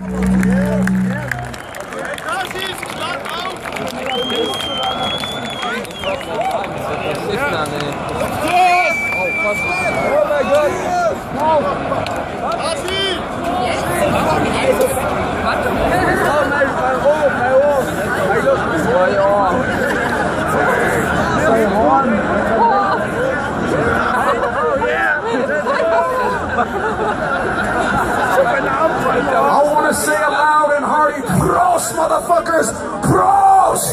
I want to say a loud and hearty Prost, motherfuckers! Prost!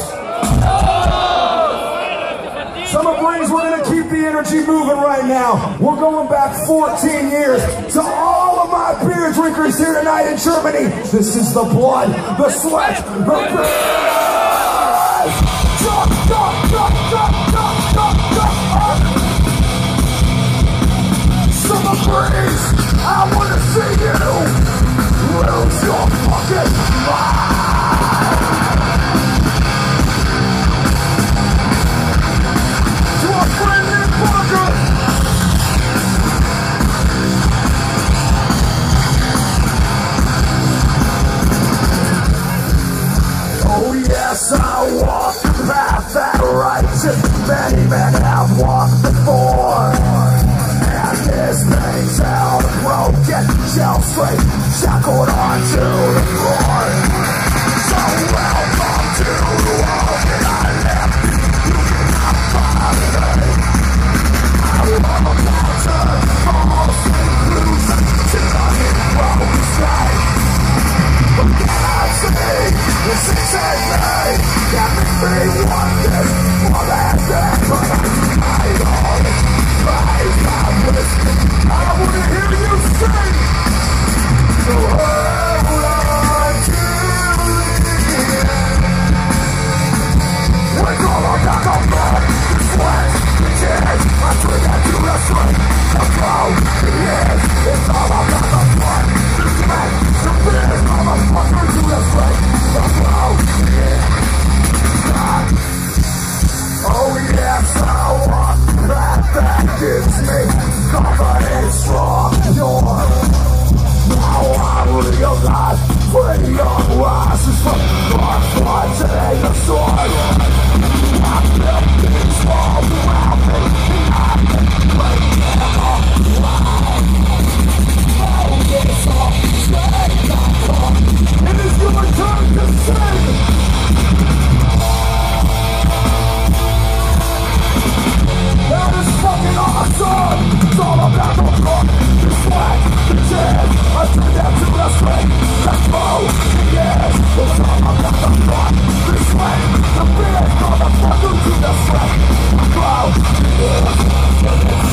Summerbreeze, we're going to keep the energy moving right now. We're going back 14 years to all of my beer drinkers here tonight in Germany. This is the blood, the sweat, the blood. Summerbreeze, I want to see you lose your fucking mind. To our friend Nick Parker. Oh yes, I walk the path that righteous many men have walked before. This thing's held broken, shell straight, shackled onto the floor. So welcome to the world that I live. You cannot follow me. I love a culture, almost loose, till I'm in broken state. But God's me, this is in me. Everything wonders, for that day, but I all it. I wanna hear you sing. So hold on to the end. We're going back on blood, the sweat, the tears. I turn that to the strength. The flow, the years. It's all about the blood, the sweat, the fears. Motherfucker to the strength. The flow, the years. Oh yes, I walk the path that gives me confidence from your. Now I realize freedom rises from our fighting the sword. I've built things all around me, and I've been breaking all life. Oh, this all stay on. It is your turn to sing. That is fucking awesome! It's all about the blood, the sweat, the tears. I turn down to the strength, the flow, the years. It's all about the blood, the sweat, the fears. Motherfucker to the strength, the flow, the years.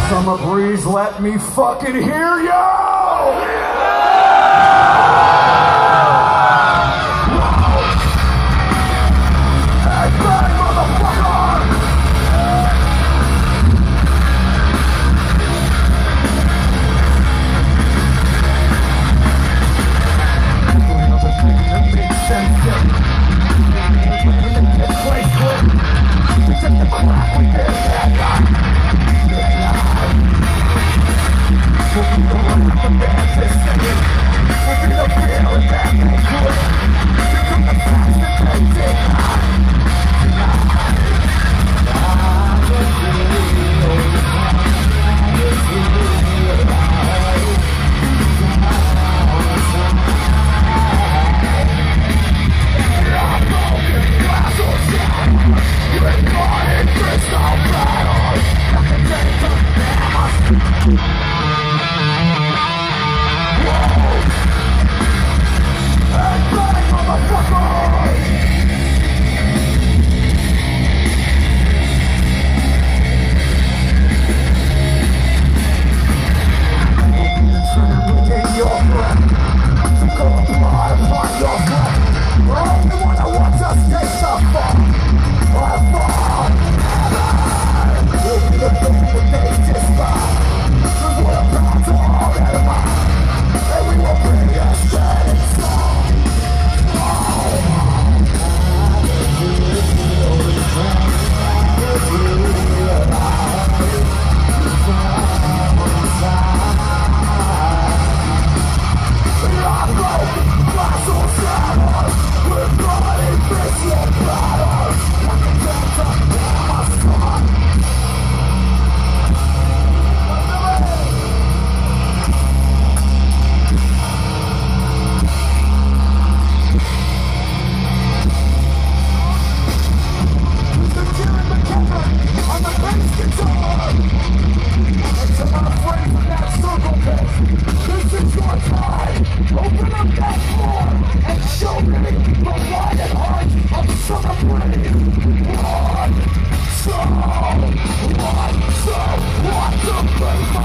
Summerbreeze, let me fucking hear you! What the